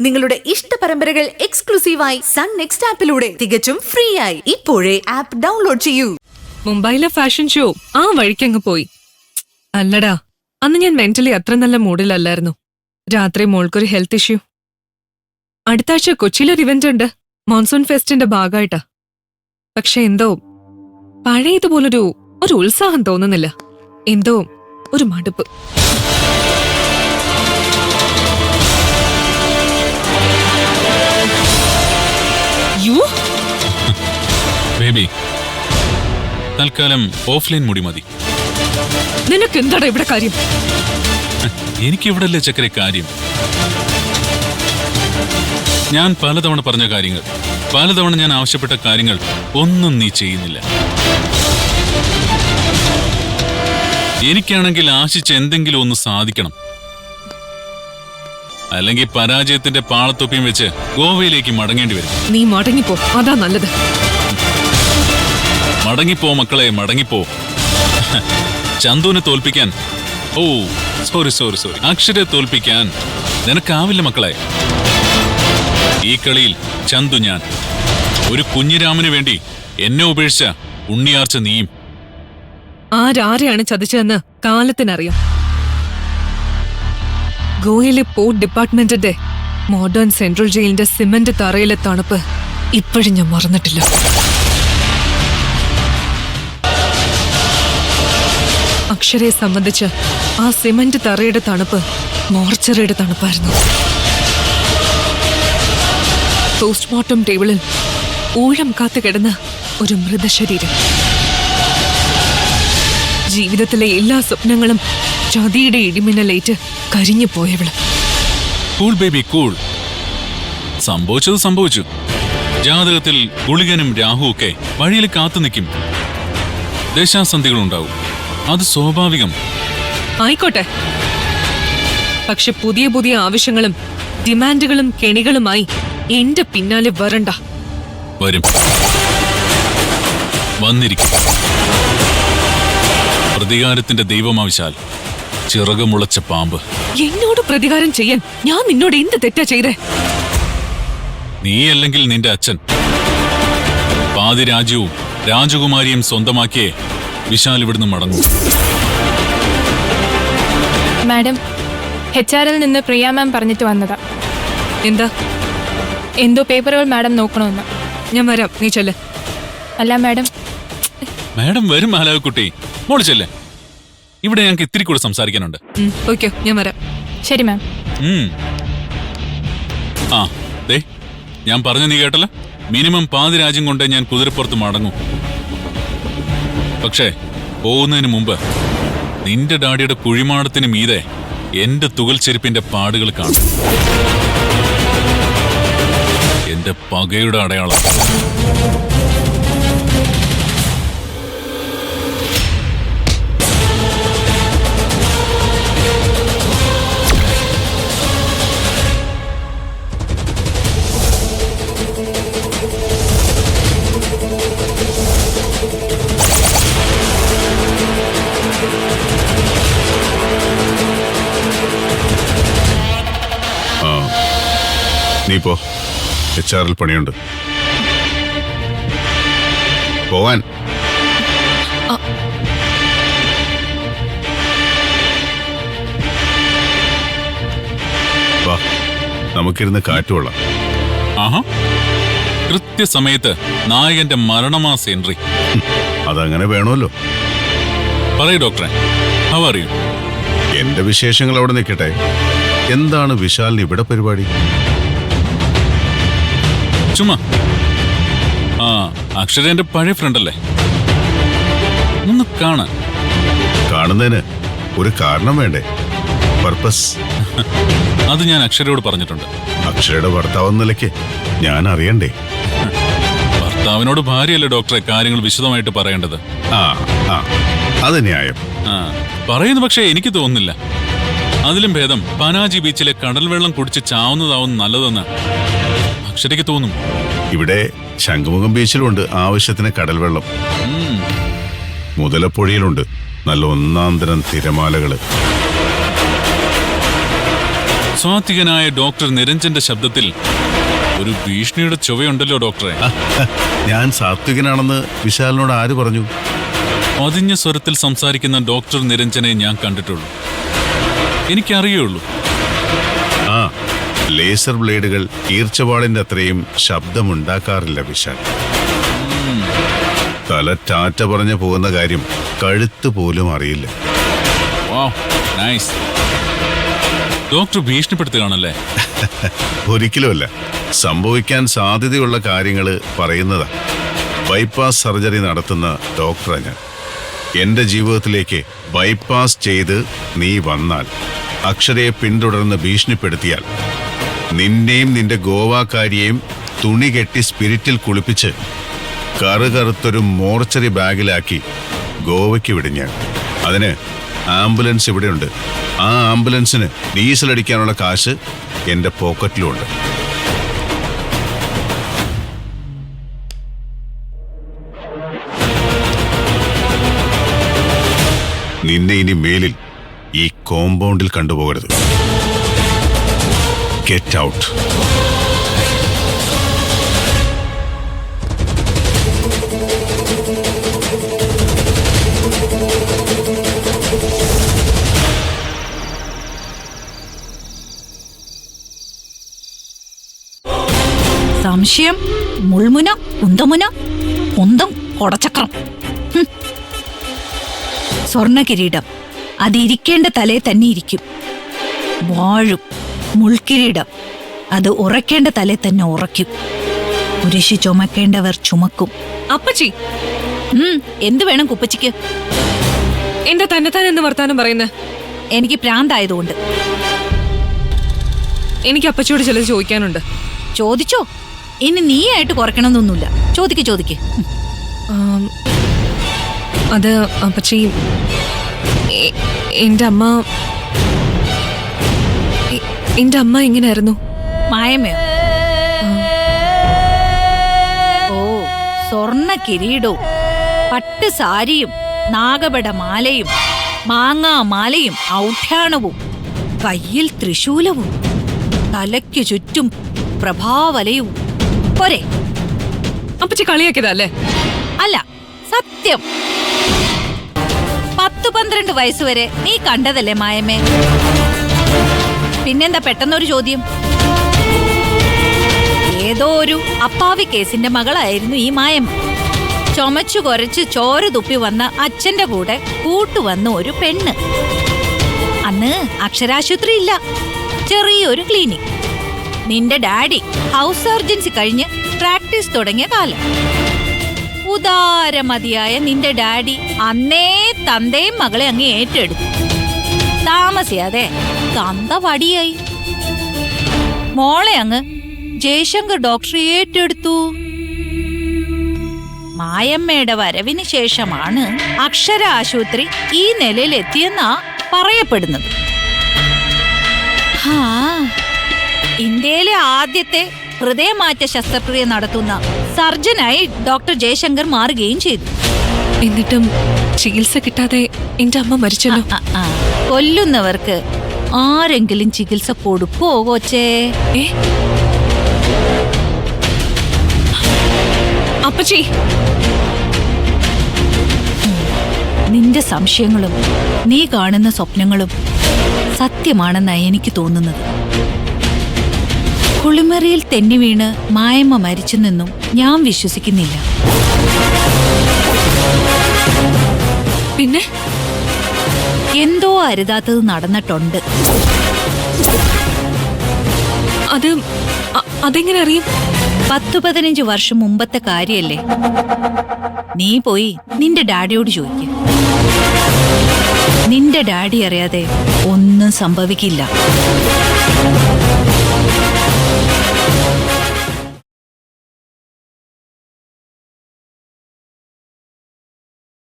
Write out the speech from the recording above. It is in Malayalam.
നിങ്ങളുടെ ഇഷ്ട പരമ്പരകൾ എക്സ്ക്ലൂസീവായി സൺ നെക്സ്റ്റ് ആപ്പിലൂടെ തികച്ചും ഫ്രീ ആയി ഇപ്പോഴേ ആപ്പ് ഡൗൺലോഡ് ചെയ്യൂ. മുംബൈയിലെ ഫാഷൻ ഷോ ആ വഴിക്കങ്ങ് പോയി. അല്ലടാ, അന്ന് ഞാൻ മെന്റലി അത്ര നല്ല മൂഡിലല്ലായിരുന്നു. രാത്രി മോൾക്കൊരു ഹെൽത്ത് ഇഷ്യൂ. അടുത്ത ആഴ്ച കൊച്ചിയിലൊരു ഇവന്റ് ഉണ്ട്, മോൺസൂൺ ഫെസ്റ്റിന്റെ ഭാഗമായിട്ടാ. പക്ഷെ എന്തോ പഴയതുപോലൊരു ഉത്സാഹം തോന്നുന്നില്ല. എന്തോ ഒരു മടുപ്പ്. ബേബി, തൽക്കാലം ഓഫ്ലൈൻ മുടി മതി. നിനക്ക് എന്താടാ ഇവിടെ കാര്യം? എനിക്കിവിടല്ലേ ചക്കരെ കാര്യം. ഞാൻ പലതവണ പറഞ്ഞ കാര്യങ്ങൾ, പലതവണ ഞാൻ ആവശ്യപ്പെട്ട കാര്യങ്ങൾ ഒന്നും നീ ചെയ്യുന്നില്ല. എനിക്കാണെങ്കിൽ ആശിച്ച എന്തെങ്കിലും ഒന്ന് സാധിക്കണം. അല്ലെങ്കിൽ പരാജയത്തിന്റെ പാളത്തൊപ്പിയും വെച്ച് ഗോവയിലേക്ക് മടങ്ങേണ്ടി വരും. നീ മടങ്ങിപ്പോ, അതാ നല്ലത്. മടങ്ങിപ്പോ മക്കളെ, മടങ്ങിപ്പോ. ചന്തുവിനെ തോൽപ്പിക്കാൻ, സോറി അക്ഷരെ തോൽപ്പിക്കാൻ നിനക്കാവില്ല മക്കളെ. ഈ കളിയിൽ ചന്തു ഞാൻ. ഒരു കുഞ്ഞിരാമന് വേണ്ടി എന്നെ ഉപേക്ഷിച്ച ഉണ്ണിയാർച്ച നീയും. ആരാരെയാണ് ചതിച്ചതെന്ന് കാലത്തിനറിയാം. ഗോവയിലെ പോർട്ട് ഡിപ്പാർട്ട്മെന്റിന്റെ മോഡേൺ സെൻട്രൽ ജയിലിന്റെ സിമന്റ് തറയിലെ തണുപ്പ് ഇപ്പോഴും ഞാൻ മറന്നിട്ടില്ല. അക്ഷരയെ സംബന്ധിച്ച് ആ സിമന്റ് തറയുടെ തണുപ്പ് മോർച്ചറിയുടെ തണുപ്പായിരുന്നു. പോസ്റ്റ്മോർട്ടം ടേബിളിൽ ഊഴം കാത്തു കിടന്ന ഒരു മൃതശരീരം. ജീവിതത്തിലെ എല്ലാ സ്വപ്നങ്ങളും ചതിയുടെ ഇടിമിന്നലേറ്റ് കരിഞ്ഞു പോയവള്. Cool baby cool. സംഭവിച്ചത് സംഭവിച്ചു. ജാതകത്തിൽ ഗുളികനും രാഹുവൊക്കെ വഴിയിൽ കാത്തു നിൽക്കും. ദേശാസന്ധികളുണ്ടാവും, അത് സ്വാഭാവികം. ആയിക്കോട്ടെ, പക്ഷെ പുതിയ പുതിയ ആവശ്യങ്ങളും ഡിമാൻഡുകളും കെണികളുമായി എന്റെ പിന്നാലെ വരണ്ട. വരും, വന്നിരിക്കും. പ്രതികാരത്തിന്റെ ദൈവമാവിശാൽ ചിറകുമുളച്ച പാമ്പ്. എന്നോട് പ്രതികാരം ചെയ്യാൻ ഞാൻ നിന്നോട് എന്ത് തെറ്റാ ചെയ്തേ? നീ അല്ലെങ്കിൽ നിന്റെ അച്ഛൻ. പാതി രാജ്യവും രാജകുമാരിയും സ്വന്തമാക്കിയേ വിശാൽ ഇവിടുന്ന് മടങ്ങും. മാഡം, HR-ൽ നിന്ന് പ്രിയ മാം പറഞ്ഞിട്ട് വന്നതാ. എന്താ? എന്തോ പേപ്പറുകൾ മാഡം നോക്കണമെന്ന്. ഞാൻ വരാം, നീ ചെല്ല്. അല്ല മാഡം. മാഡം വരും മാലാവക്കുട്ടി, മോള് ചെല്ലേ. ഇവിടെ ഞങ്ങൾക്ക് ഇത്തിരി കൂടെ സംസാരിക്കാനുണ്ട്. ഓക്കെ, ഞാൻ വരാം. ശരി മാം. ആ ദേ, ഞാൻ പറഞ്ഞു നീ കേട്ടല്ലോ. മിനിമം പാതി രാജ്യം കൊണ്ട് ഞാൻ കുതിരപ്പുറത്ത് മടങ്ങും. പക്ഷേ പോകുന്നതിന് മുമ്പ് നിന്റെ ഡാഡിയുടെ കുഴിമാടത്തിന് മീതെ എന്റെ തുകൽ ചെരുപ്പിന്റെ പാടുകൾ കാണും. എന്റെ പകയുടെ അടയാളം. നീ പോ, HR-ൽ പണിയുണ്ട്. പോവാൻ. വാ, നമുക്കിരുന്ന് കാറ്റുകൊള്ളാം. ആഹാ, കൃത്യസമയത്ത് നായകന്റെ മരണമാസ എൻട്രി. അതങ്ങനെ വേണമല്ലോ. പറയൂ ഡോക്ടറെ, ഹൗ ആർ യു? എന്റെ വിശേഷങ്ങൾ അവിടെ നിൽക്കട്ടെ. എന്താണ് വിശാലിന് ഇവിടെ പരിപാടി? ചുമ്മാ. അക്ഷര എന്റെ പഴയ ഫ്രണ്ടല്ലേ, ഒന്ന് കാണുന്നതിന് ഒരു കാരണം വേണ്ടേ? പർപ്പസ്. അത് ഞാൻ അക്ഷരയോട് പറഞ്ഞിട്ടുണ്ട്. അക്ഷരയുടെ ഭർത്താവ് നിലയ്ക്ക് ഞാൻ അറിയണ്ടേ? ഭർത്താവിനോട് ഭാര്യയല്ലേ ഡോക്ടറെ കാര്യങ്ങൾ വിശദമായിട്ട് പറയേണ്ടത്? അത് ന്യായം. പറയുന്നു, പക്ഷേ എനിക്ക് തോന്നുന്നില്ല. അതിലും ഭേദം പനാജി ബീച്ചിലെ കടൽ വെള്ളം കുടിച്ച് ചാവുന്നതാവും നല്ലതെന്ന് അക്ഷരയ്ക്ക് തോന്നും. ഇവിടെ ശംഖുമുഖം ബീച്ചിലുണ്ട് ആവശ്യത്തിന് കടൽ വെള്ളം. മുതലപ്പുഴയിലുണ്ട് നല്ല ഒന്നാന്തരം തിരമാലകള്. സ്വാത്വികനായ ഡോക്ടർ നിരഞ്ജന്റെ ശബ്ദത്തിൽ ഒരു ഭീഷണിയുടെ ചുവയുണ്ടല്ലോ ഡോക്ടറെ. ഞാൻ സാത്വികനാണെന്ന് വിശാലിനോട് ആര് പറഞ്ഞു? പതിഞ്ഞ സ്വരത്തിൽ സംസാരിക്കുന്ന ഡോക്ടർ നിരഞ്ജനെ ഞാൻ കണ്ടിട്ടുള്ളൂ. എനിക്കറിയുള്ളൂ. ആ, ലേസർ ബ്ലേഡുകൾ ഈർച്ചവാളിന്റെ അത്രയും ശബ്ദമുണ്ടാക്കാറില്ല വിശാൽ. തല ടാറ്റ പറഞ്ഞു പോകുന്ന കാര്യം കഴുത്ത് പോലും അറിയില്ല. വാവ്, നൈസ്. ഡോക്ടർ ഭീഷണിപ്പെടുത്തുകയാണല്ലേ? ഒരിക്കലുമല്ല. സംഭവിക്കാൻ സാധ്യതയുള്ള കാര്യങ്ങൾ പറയുന്നതാ. ബൈപ്പാസ് സർജറി നടത്തുന്ന ഡോക്ടറാണ് ഞാൻ. എന്റെ ജീവിതത്തിലേക്ക് ബൈപ്പാസ് ചെയ്ത് നീ വന്നാൽ, അക്ഷരയെ പിന്തുടർന്ന് ഭീഷണിപ്പെടുത്തിയാൽ, നിന്നെയും നിന്റെ ഗോവാക്കാരിയെയും തുണി കെട്ടി സ്പിരിറ്റിൽ കുളിപ്പിച്ച് കറുകറുത്തൊരു മോർച്ചറി ബാഗിലാക്കി ഗോവയ്ക്ക് വിടും ഞാൻ. അതിന് ആംബുലൻസ് ഇവിടെയുണ്ട്. ആ ആംബുലൻസിന് ഡീസലടിക്കാനുള്ള കാശ് എന്റെ പോക്കറ്റിലുണ്ട്. നിന്നെ ഇനി മേലിൽ ഈ കോമ്പൗണ്ടിൽ കണ്ടുപോകരുത്. Get out. സംശയം മുൾമുന, കുന്തമുന, കുന്തം കൊടച്ചക്രം. സ്വർണ്ണ കിരീടം അതിരിക്കേണ്ട തലേ തന്നെ ഇരിക്കും. വാഴും മുൾക്കിരീടം അത് ഉറക്കേണ്ട തലേ തന്നെ ഉറയ്ക്കും. കുരിശി ചുമക്കേണ്ടവർ ചുമക്കും. അപ്പച്ചി, എന്ത് വേണം കുപ്പച്ചിക്ക്? എന്റെ തന്നെത്താൻ എന്ന് വർത്താനം പറയുന്നേ? എനിക്ക് പ്രാന്തായതുകൊണ്ട്. എനിക്ക് അപ്പച്ചിയോട് ചിലത് ചോദിക്കാനുണ്ട്. ചോദിച്ചോ. ഇനി നീയായിട്ട് കുറയ്ക്കണമെന്നൊന്നുമില്ല. ചോദിക്ക്. അത് അപ്പച്ചി, എന്റെ അമ്മ എങ്ങനെയായിരുന്നു? മായമയോ? ഓ, സ്വർണ്ണ കിരീടവും പട്ട് സാരിയും നാഗപട മാലയും മാങ്ങാ മാലയും ഔഠ്യാണവും കയ്യിൽ ത്രിശൂലവും തലയ്ക്കു ചുറ്റും പ്രഭാവലയും. പോരെ? അപ്പച്ചി കളിയാക്കിയതല്ലേ? അല്ല, സത്യം. 10-12 വയസ്സുവരെ നീ കണ്ടതല്ലേ മായമ്മേ? പിന്നെന്താ പെട്ടെന്നൊരു ചോദ്യം? ഏതോ ഒരു അപ്പാവി കേസിന്റെ മകളായിരുന്നു ഈ മായമ്മ. ചുമച്ചു കൊരച്ച് ചോര തുപ്പി വന്ന അച്ഛന്റെ കൂടെ കൂട്ടുവന്ന ഒരു പെണ്ണ്. അന്ന് അക്ഷരാശുപത്രി ഇല്ല, ചെറിയൊരു ക്ലിനിക്. നിന്റെ ഡാഡി ഹൗസ് സർജൻസി കഴിഞ്ഞ് പ്രാക്ടീസ് തുടങ്ങിയ കാലം. ഉദാരമതിയായ നിന്റെ ഡാഡി അന്നേ തന്തയും മകളെ അങ്ങ് ഏറ്റെടുത്തു. താമസിയാതെ തന്ത വടിയായി. മോളെ അങ്ങ് ജയശങ്കർ ഡോക്ടർ ഏറ്റെടുത്തു. മായമ്മയുടെ വരവിന് ശേഷമാണ് അക്ഷര ആശുപത്രി ഈ നിലയിലെത്തിയെന്നാ പറയപ്പെടുന്നത്. ഇന്ത്യയിലെ ആദ്യത്തെ ഹൃദയമാറ്റ ശസ്ത്രക്രിയ നടത്തുന്ന സർജനായി ഡോക്ടർ ജയശങ്കർ മാറുകയും ചെയ്തു. എന്നിട്ടും ചികിത്സ കിട്ടാതെ എന്റെ അമ്മ മരിച്ചല്ലോ. കൊല്ലുന്നവർക്ക് ആരെങ്കിലും ചികിത്സ കൊടുക്കോ കൊച്ചേ? അപ്പച്ചി, നിന്റെ സംശയങ്ങളും നീ കാണുന്ന സ്വപ്നങ്ങളും സത്യമാണെന്നാണ് എനിക്ക് തോന്നുന്നത്. കുളിമറിയിൽ തെന്നി വീണ് മായമ്മ മരിച്ചെന്നും ഞാൻ വിശ്വസിക്കുന്നില്ല. പിന്നെ എന്തോ അരുതാത്തത് നടന്നിട്ടുണ്ട്. അതെങ്ങനെ അറിയും? 10-15 വർഷം മുമ്പത്തെ കാര്യല്ലേ? നീ പോയി നിന്റെ ഡാഡിയോട് ചോദിക്ക. നിന്റെ ഡാഡി അറിയാതെ ഒന്നും സംഭവിക്കില്ല.